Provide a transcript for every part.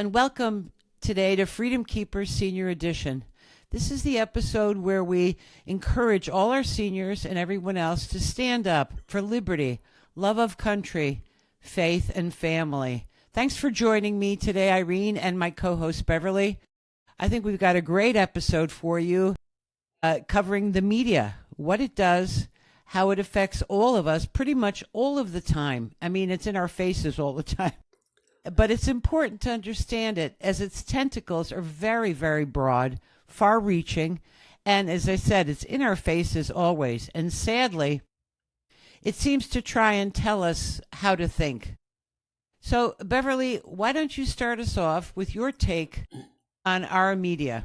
and welcome today to Freedom Keepers Senior Edition. This is the episode where we encourage all our seniors and everyone else to stand up for liberty, love of country, faith, and family. Thanks for joining me today, Irene, and my co-host, Beverly. I think we've got a great episode for you covering the media, what it does, how it affects all of us pretty much all of the time. I mean, it's in our faces all the time. But it's important to understand it as its tentacles are very, very broad, far-reaching, and as I said, it's in our faces always. And sadly, it seems to try and tell us how to think. So, Beverly, why don't you start us off with your take on our media?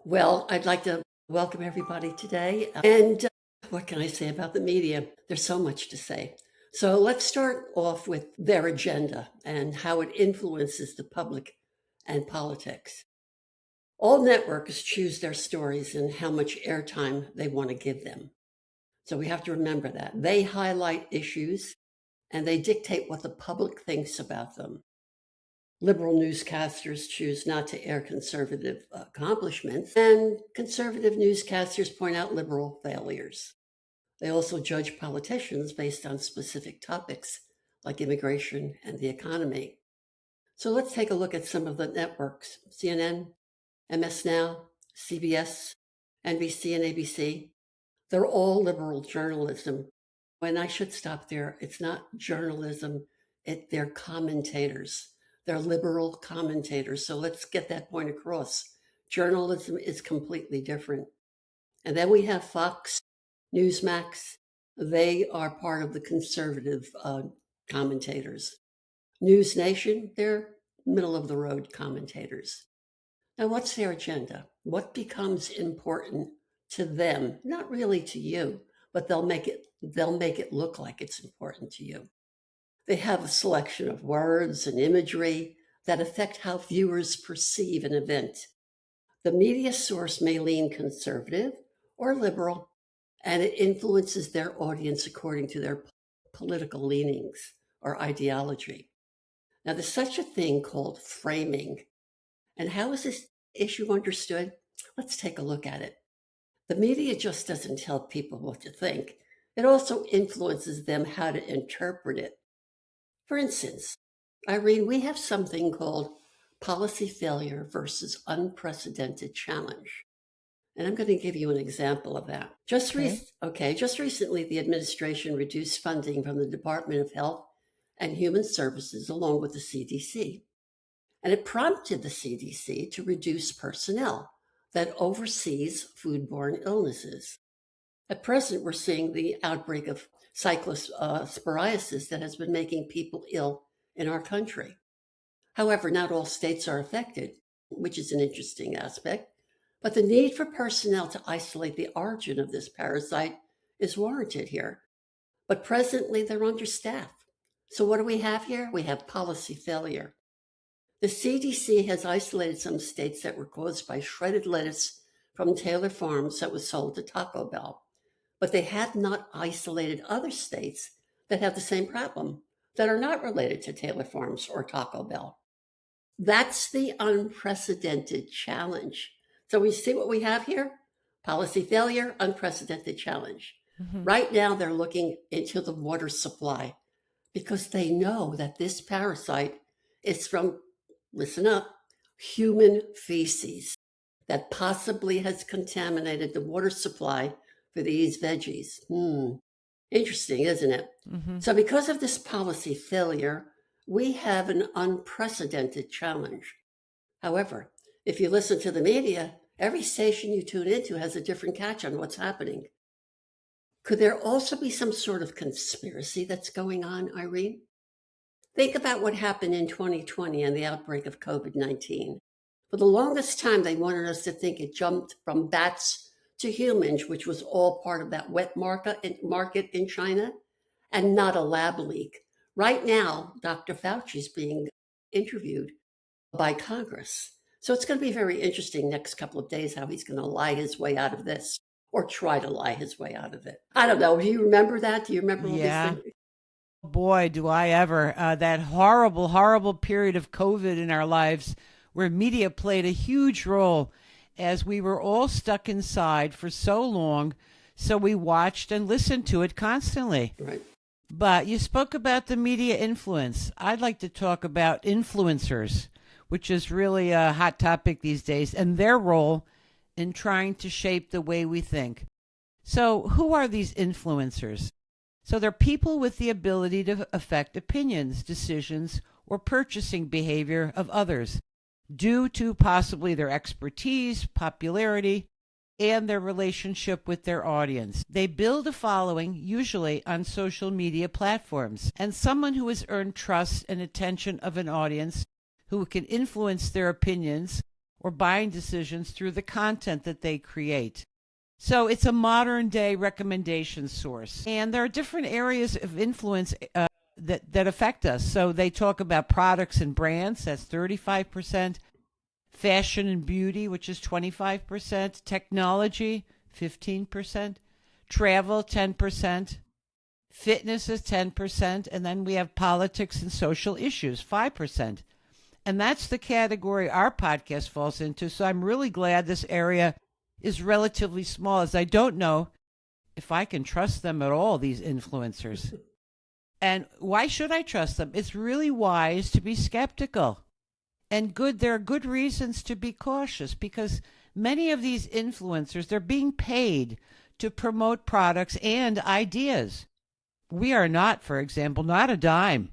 Well, I'd like to welcome everybody today. And what can I say about the media? There's so much to say. So let's start off with their agenda and how it influences the public and politics. All networks choose their stories and how much airtime they want to give them. So we have to remember that. They highlight issues and they dictate what the public thinks about them. Liberal newscasters choose not to air conservative accomplishments, and conservative newscasters point out liberal failures. They also judge politicians based on specific topics like immigration and the economy. So let's take a look at some of the networks: CNN, MS Now, CBS, NBC, and ABC. They're all liberal journalism. And I should stop there. It's not journalism, they're commentators. They're liberal commentators. So let's get that point across. Journalism is completely different. And then we have Fox, Newsmax. They are part of the conservative commentators. News Nation, they're middle of the road commentators. Now, what's their agenda? What becomes important to them? Not really to you, but they'll make it look like it's important to you. They have a selection of words and imagery that affect how viewers perceive an event. The media source may lean conservative or liberal, and it influences their audience according to their political leanings or ideology. Now, there's such a thing called framing. And how is this issue understood? Let's take a look at it. The media just doesn't tell people what to think. It also influences them how to interpret it. For instance, Irene, we have something called policy failure versus unprecedented challenge. And I'm going to give you an example of that. Just recently, the administration reduced funding from the Department of Health and Human Services along with the CDC. And it prompted the CDC to reduce personnel that oversees foodborne illnesses. At present, we're seeing the outbreak of cyclosporiasis that has been making people ill in our country. However, not all states are affected, which is an interesting aspect, but the need for personnel to isolate the origin of this parasite is warranted here. But presently, they're understaffed. So what do we have here? We have policy failure. The CDC has isolated some states that were caused by shredded lettuce from Taylor Farms that was sold to Taco Bell. But they have not isolated other states that have the same problem, that are not related to Taylor Farms or Taco Bell. That's the unprecedented challenge. So we see what we have here: policy failure, unprecedented challenge. Mm-hmm. Right now, they're looking into the water supply because they know that this parasite is from, listen up, human feces that possibly has contaminated the water supply for these veggies. Interesting, isn't it? Mm-hmm. So because of this policy failure, we have an unprecedented challenge. However, if you listen to the media, every station you tune into has a different catch on what's happening. Could there also be some sort of conspiracy that's going on, Irene? Think about what happened in 2020 and the outbreak of COVID-19. For the longest time, they wanted us to think it jumped from bats to humans, which was all part of that wet market in China, and not a lab leak. Right now, Dr. Fauci is being interviewed by Congress. So it's going to be very interesting next couple of days how he's going to lie his way out of this, or try to lie his way out of it. I don't know. Do you remember that? Do you remember all these things? Boy, do I ever. That horrible, horrible period of COVID in our lives where media played a huge role as we were all stuck inside for so long. So we watched and listened to it constantly. Right. But you spoke about the media influence. I'd like to talk about influencers, which is really a hot topic these days, and their role in trying to shape the way we think. So, who are these influencers? So, they're people with the ability to affect opinions, decisions, or purchasing behavior of others due to possibly their expertise, popularity, and their relationship with their audience. They build a following, usually on social media platforms, and someone who has earned trust and attention of an audience who can influence their opinions or buying decisions through the content that they create. So it's a modern day recommendation source. And there are different areas of influence that affect us. So they talk about products and brands, that's 35%. Fashion and beauty, which is 25%, technology, 15%, travel, 10%, fitness is 10%, and then we have politics and social issues, 5%. And that's the category our podcast falls into. So I'm really glad this area is relatively small, as I don't know if I can trust them at all, these influencers. And why should I trust them? It's really wise to be skeptical. And there are good reasons to be cautious because many of these influencers, they're being paid to promote products and ideas. We are not, for example, not a dime.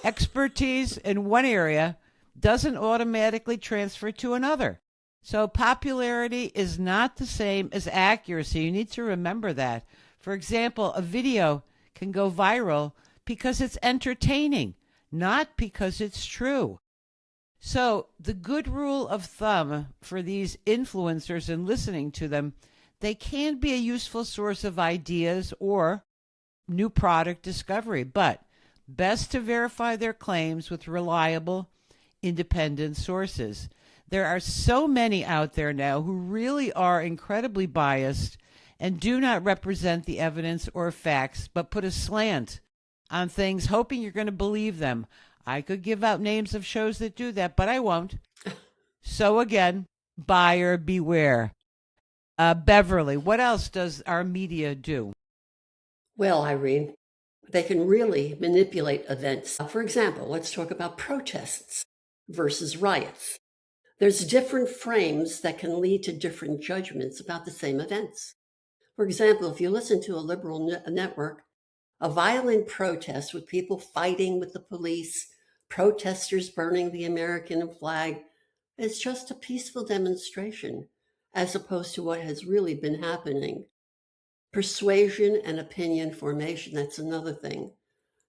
Expertise in one area doesn't automatically transfer to another. So popularity is not the same as accuracy. You need to remember that. For example, a video can go viral because it's entertaining, not because it's true. So the good rule of thumb for these influencers and listening to them, they can be a useful source of ideas or new product discovery, but best to verify their claims with reliable, independent sources. There are so many out there now who really are incredibly biased and do not represent the evidence or facts, but put a slant on things, hoping you're going to believe them. I could give out names of shows that do that, but I won't. So again, buyer beware. Beverly, what else does our media do? Well, Irene, they can really manipulate events. For example, let's talk about protests versus riots. There's different frames that can lead to different judgments about the same events. For example, if you listen to a liberal network, a violent protest with people fighting with the police, protesters burning the American flag, is just a peaceful demonstration as opposed to what has really been happening. Persuasion and opinion formation, that's another thing.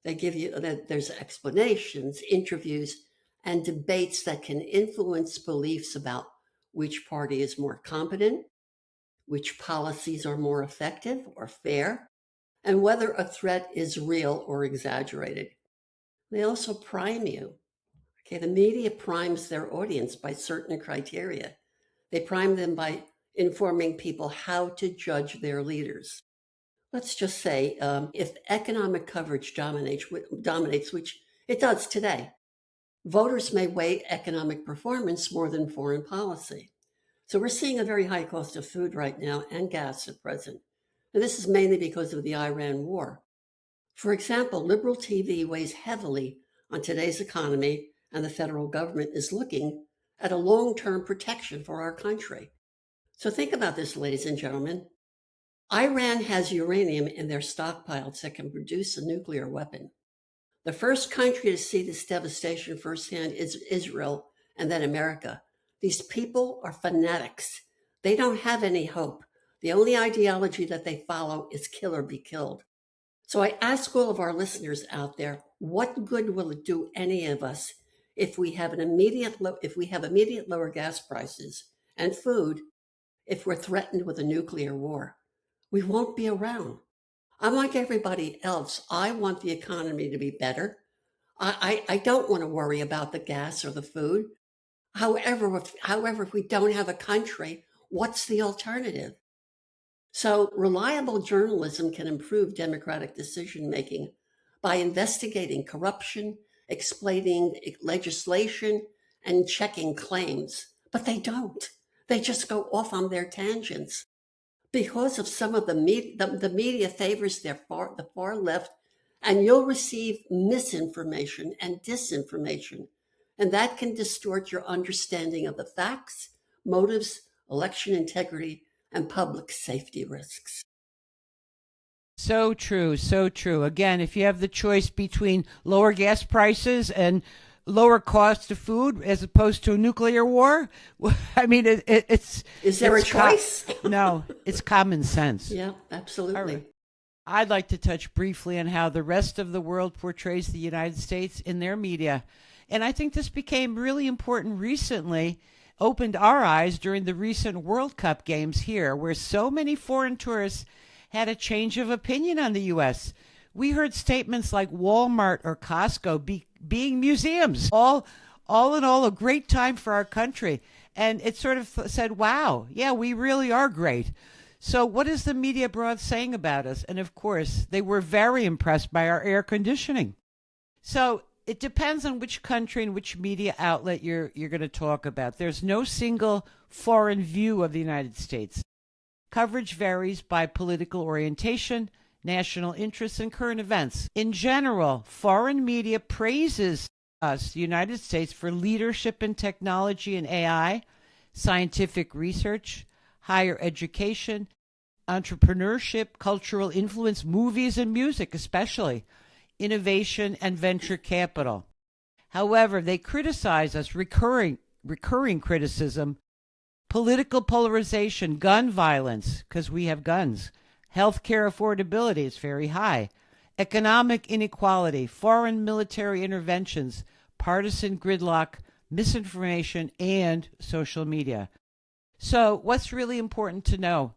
They give you that there's explanations, interviews, and debates that can influence beliefs about which party is more competent, which policies are more effective or fair, and whether a threat is real or exaggerated. They also prime you. Okay, the media primes their audience by certain criteria. They prime them by informing people how to judge their leaders. Let's just say if economic coverage dominates, which it does today, voters may weigh economic performance more than foreign policy. So we're seeing a very high cost of food right now and gas at present. And this is mainly because of the Iran war. For example, liberal TV weighs heavily on today's economy, and the federal government is looking at a long-term protection for our country. So think about this, ladies and gentlemen. Iran has uranium in their stockpiles that can produce a nuclear weapon. The first country to see this devastation firsthand is Israel and then America. These people are fanatics. They don't have any hope. The only ideology that they follow is kill or be killed. So I ask all of our listeners out there, what good will it do any of us if we have immediate lower gas prices and food, if we're threatened with a nuclear war? We won't be around. I'm like everybody else. I want the economy to be better. I don't want to worry about the gas or the food. However, if we don't have a country, what's the alternative? So reliable journalism can improve democratic decision making by investigating corruption, explaining legislation, and checking claims. But they don't. They just go off on their tangents. Because of some of the media favors the far left, and you'll receive misinformation and disinformation. And that can distort your understanding of the facts, motives, election integrity, and public safety risks. So true, so true. Again, if you have the choice between lower gas prices and lower cost of food as opposed to a nuclear war, I mean, it's. Is there a choice? No, it's common sense. Yeah, absolutely. All right. I'd like to touch briefly on how the rest of the world portrays the United States in their media. And I think this became really important recently, opened our eyes during the recent World Cup games here, where so many foreign tourists had a change of opinion on the U.S. We heard statements like Walmart or Costco being museums. All in all, a great time for our country. And it sort of said, wow, yeah, we really are great. So what is the media abroad saying about us? And of course, they were very impressed by our air conditioning. So it depends on which country and which media outlet you're going to talk about. There's no single foreign view of the United States. Coverage varies by political orientation, national interests, and current events. In general, foreign media praises us, the United States, for leadership in technology and AI, scientific research, higher education, entrepreneurship, cultural influence, movies and music especially, innovation, and venture capital. However, they criticize us, recurring criticism, political polarization, gun violence, because we have guns, healthcare affordability is very high, economic inequality, foreign military interventions, partisan gridlock, misinformation, and social media. So what's really important to know?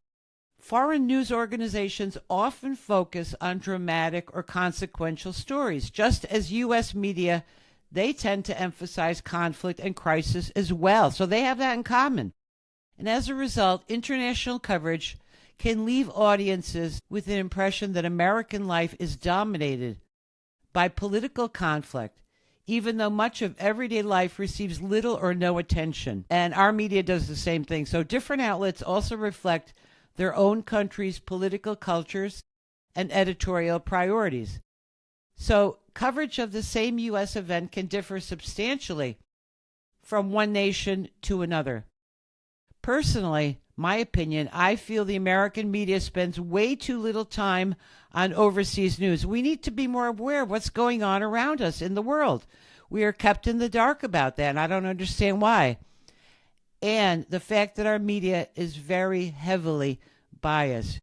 Foreign news organizations often focus on dramatic or consequential stories, just as U.S. media, they tend to emphasize conflict and crisis as well. So they have that in common. And as a result, international coverage can leave audiences with an impression that American life is dominated by political conflict, even though much of everyday life receives little or no attention. And our media does the same thing. So different outlets also reflect their own country's political cultures and editorial priorities. So coverage of the same U.S. event can differ substantially from one nation to another. Personally, my opinion, I feel the American media spends way too little time on overseas news. We need to be more aware of what's going on around us in the world. We are kept in the dark about that, and I don't understand why. And the fact that our media is very heavily biased.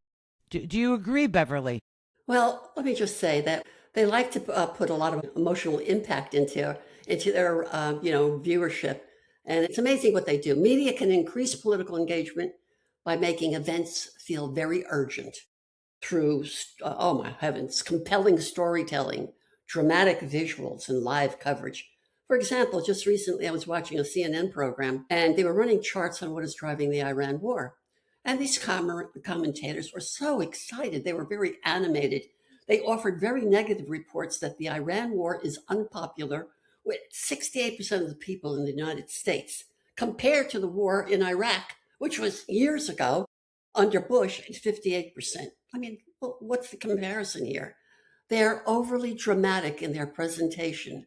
Do you agree, Beverly? Well, let me just say that they like to put a lot of emotional impact into their viewership, and it's amazing what they do. Media can increase political engagement by making events feel very urgent through, oh my heavens, compelling storytelling, dramatic visuals, and live coverage. For example, just recently I was watching a CNN program, and they were running charts on what is driving the Iran war. And these commentators were so excited. They were very animated. They offered very negative reports that the Iran war is unpopular with 68% of the people in the United States, compared to the war in Iraq, which was years ago under Bush at 58%. I mean, what's the comparison here? They're overly dramatic in their presentation,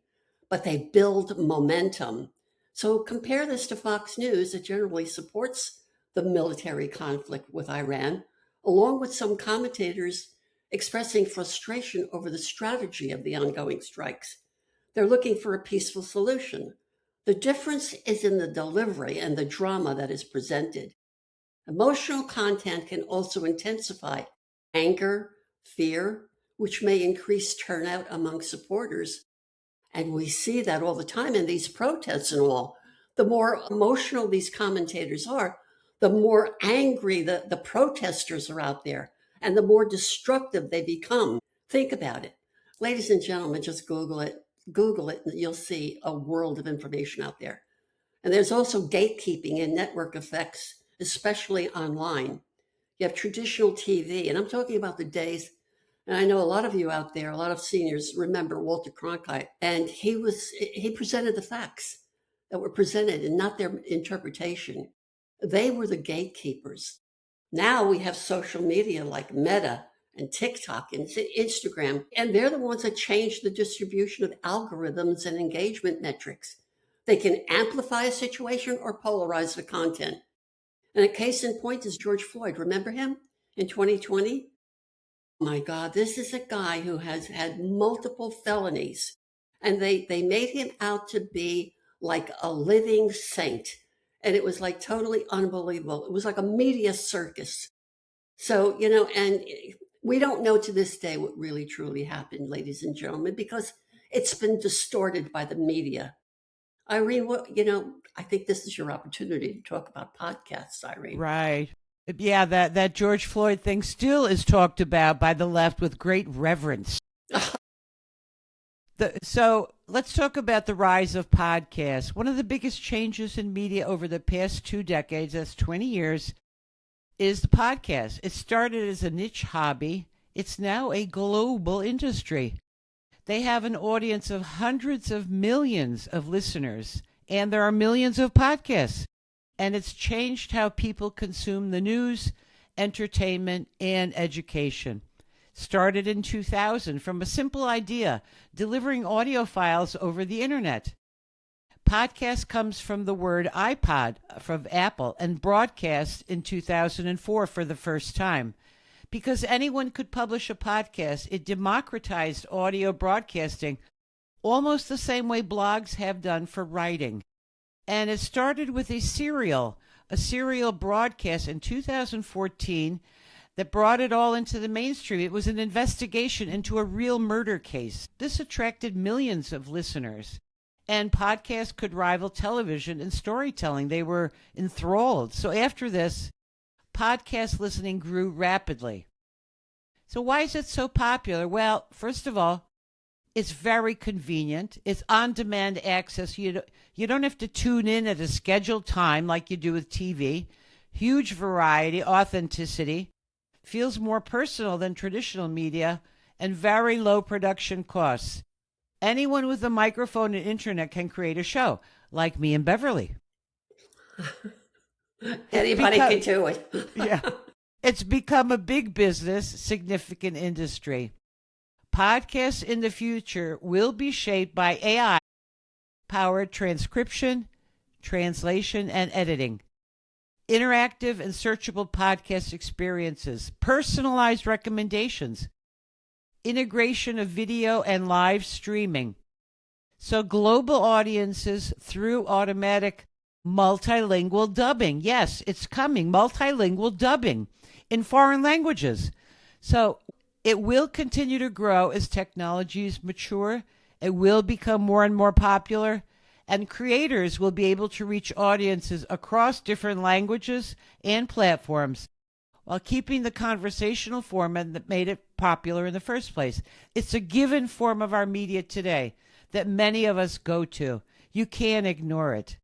but they build momentum. So compare this to Fox News that generally supports the military conflict with Iran, along with some commentators expressing frustration over the strategy of the ongoing strikes. They're looking for a peaceful solution. The difference is in the delivery and the drama that is presented. Emotional content can also intensify anger, fear, which may increase turnout among supporters. And we see that all the time in these protests and all. The more emotional these commentators are, the more angry the protesters are out there, and the more destructive they become. Think about it. Ladies and gentlemen, just Google it, and you'll see a world of information out there. And there's also gatekeeping and network effects, especially online. You have traditional TV, and I'm talking about the days And I know a lot of you out there, a lot of seniors remember Walter Cronkite, and he presented the facts that were presented and not their interpretation. They were the gatekeepers. Now we have social media like Meta and TikTok and Instagram, and they're the ones that change the distribution of algorithms and engagement metrics. They can amplify a situation or polarize the content. And a case in point is George Floyd. Remember him in 2020? My God, this is a guy who has had multiple felonies, and they made him out to be like a living saint. And it was like totally unbelievable. It was like a media circus. So, and we don't know to this day what really truly happened, ladies and gentlemen, because it's been distorted by the media. Irene, I think this is your opportunity to talk about podcasts, Irene. Right. Yeah, that George Floyd thing still is talked about by the left with great reverence. So let's talk about the rise of podcasts. One of the biggest changes in media over the past 2 decades, that's 20 years, is the podcast. It started as a niche hobby. It's now a global industry. They have an audience of hundreds of millions of listeners, and there are millions of podcasts. And it's changed how people consume the news, entertainment, and education. Started in 2000 from a simple idea, delivering audio files over the internet. Podcast comes from the word iPod from Apple and broadcast in 2004 for the first time. Because anyone could publish a podcast, it democratized audio broadcasting almost the same way blogs have done for writing. And it started with a serial broadcast in 2014 that brought it all into the mainstream. It was an investigation into a real murder case. This attracted millions of listeners. And podcasts could rival television in storytelling. They were enthralled. So after this, podcast listening grew rapidly. So why is it so popular? Well, first of all, it's very convenient. It's on-demand access. You don't have to tune in at a scheduled time like you do with TV. Huge variety, authenticity. Feels more personal than traditional media, and very low production costs. Anyone with a microphone and internet can create a show, like me and Beverly. Anybody can do it. Yeah. It's become a big business, significant industry. Podcasts in the future will be shaped by AI-powered transcription, translation, and editing. Interactive and searchable podcast experiences, personalized recommendations, integration of video and live streaming. So global audiences through automatic multilingual dubbing. Yes, it's coming, multilingual dubbing in foreign languages. So it will continue to grow as technologies mature. It will become more and more popular, and creators will be able to reach audiences across different languages and platforms while keeping the conversational format that made it popular in the first place. It's a given form of our media today that many of us go to. You can't ignore it.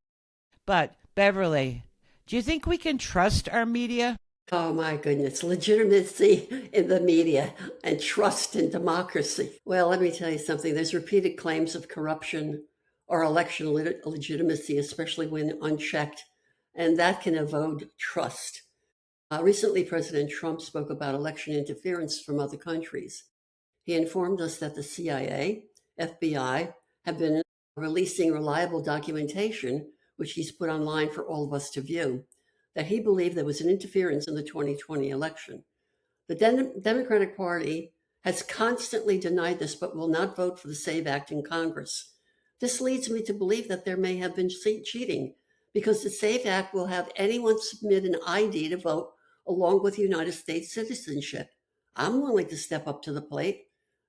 But, Beverly, do you think we can trust our media? Oh my goodness, legitimacy in the media and trust in democracy. Well, let me tell you something. There's repeated claims of corruption or election legitimacy, especially when unchecked, and that can erode trust. Recently, President Trump spoke about election interference from other countries. He informed us that the CIA, FBI have been releasing reliable documentation, which he's put online for all of us to view, that he believed there was an interference in the 2020 election. The Democratic Party has constantly denied this, but will not vote for the SAVE Act in Congress. This leads me to believe that there may have been cheating, because the SAVE Act will have anyone submit an ID to vote along with United States citizenship. I'm willing to step up to the plate.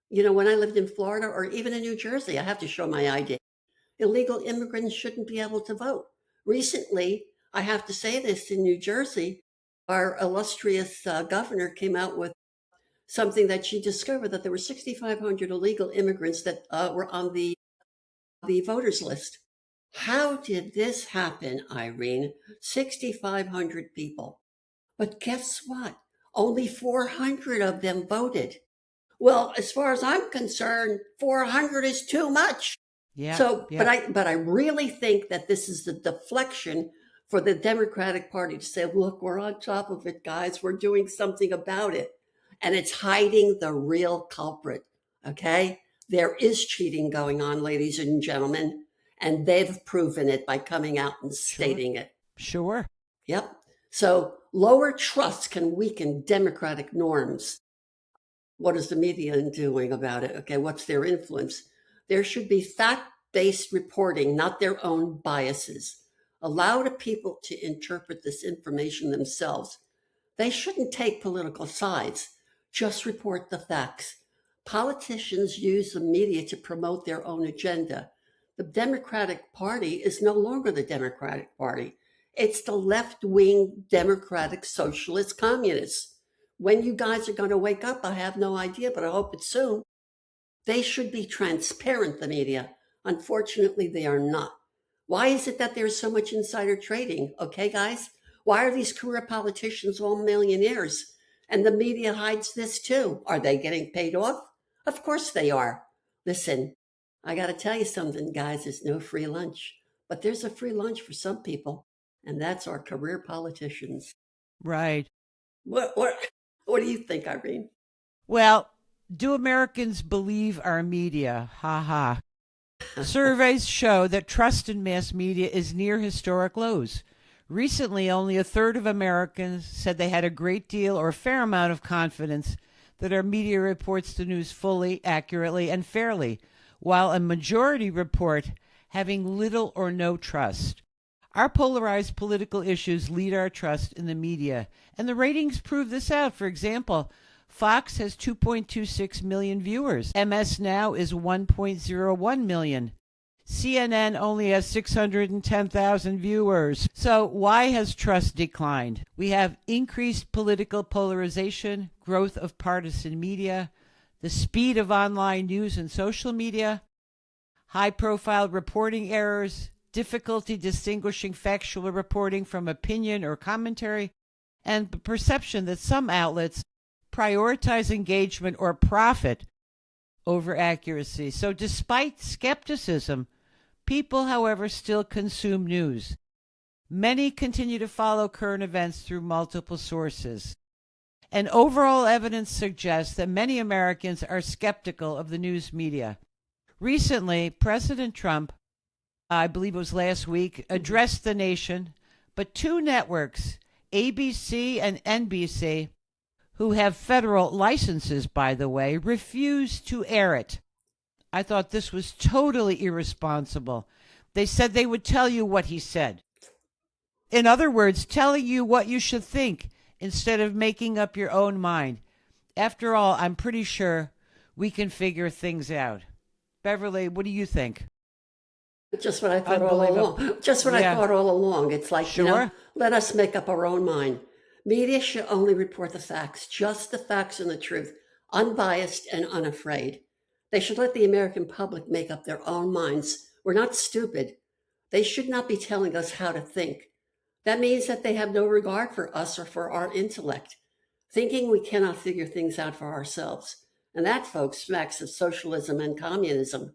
When I lived in Florida or even in New Jersey, I have to show my ID. Illegal immigrants shouldn't be able to vote. Recently, I have to say this, in New Jersey, our illustrious governor came out with something that she discovered, that there were 6,500 illegal immigrants that were on the voters list. How did this happen, Irene? 6,500 people. But guess what? Only 400 of them voted. Well, as far as I'm concerned, 400 is too much. Yeah. So, Yeah. but I really think that this is the deflection for the Democratic Party to say, look, we're on top of it, guys. We're doing something about it. And it's hiding the real culprit. Okay. There is cheating going on, ladies and gentlemen, and they've proven it by coming out and stating it. Sure. Yep. So lower trust can weaken democratic norms. What is the media doing about it? Okay, what's their influence? There should be fact-based reporting, not their own biases. Allow the people to interpret this information themselves. They shouldn't take political sides. Just report the facts. Politicians use the media to promote their own agenda. The Democratic Party is no longer the Democratic Party. It's the left-wing Democratic Socialist Communists. When you guys are going to wake up, I have no idea, but I hope it's soon. They should be transparent, the media. Unfortunately, they are not. Why is it that there's so much insider trading? Okay, guys? Why are these career politicians all millionaires? And the media hides this too. Are they getting paid off? Of course they are. Listen, I got to tell you something, guys. There's no free lunch, but there's a free lunch for some people, and that's our career politicians. Right. What do you think, Irene? Well, do Americans believe our media? Ha ha. Surveys show that trust in mass media is near historic lows. Recently, only a third of Americans said they had a great deal or a fair amount of confidence that our media reports the news fully, accurately, and fairly, while a majority report having little or no trust. Our polarized political issues lead our trust in the media, and the ratings prove this out. For example, Fox has 2.26 million viewers. MS Now is 1.01 million. CNN only has 610,000 viewers. So why has trust declined? We have increased political polarization, growth of partisan media, the speed of online news and social media, high-profile reporting errors, difficulty distinguishing factual reporting from opinion or commentary, and the perception that some outlets prioritize engagement or profit over accuracy. So despite skepticism, people, however, still consume news. Many continue to follow current events through multiple sources. And overall evidence suggests that many Americans are skeptical of the news media. Recently, President Trump, I believe it was last week, addressed the nation, but two networks, ABC and NBC, who have federal licenses, by the way, refused to air it. I thought this was totally irresponsible. They said they would tell you what he said. In other words, telling you what you should think instead of making up your own mind. After all, I'm pretty sure we can figure things out. Beverly, what do you think? Just what I thought all along. Just what I thought all along. It's like, sure. Let us make up our own mind. Media should only report the facts, just the facts and the truth, unbiased and unafraid. They should let the American public make up their own minds. We're not stupid. They should not be telling us how to think. That means that they have no regard for us or for our intellect, thinking we cannot figure things out for ourselves. And that, folks, smacks of socialism and communism.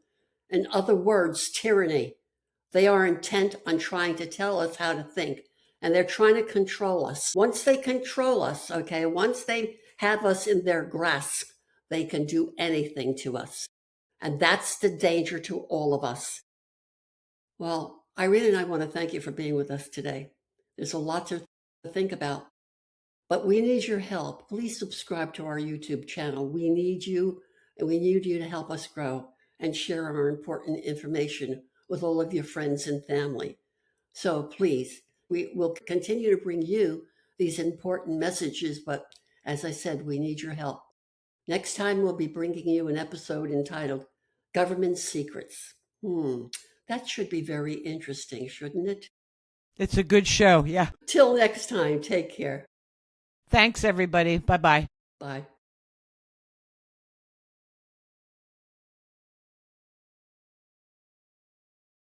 In other words, tyranny. They are intent on trying to tell us how to think, and they're trying to control us. Once they control us, okay, once they have us in their grasp, they can do anything to us. And that's the danger to all of us. Well, Irene and I want to thank you for being with us today. There's a lot to think about, but we need your help. Please subscribe to our YouTube channel. We need you, and we need you to help us grow and share our important information with all of your friends and family. So please, we will continue to bring you these important messages, but as I said, we need your help. Next time, we'll be bringing you an episode entitled Government Secrets. That should be very interesting, shouldn't it? It's a good show, yeah. Till next time, take care. Thanks, everybody. Bye-bye. Bye.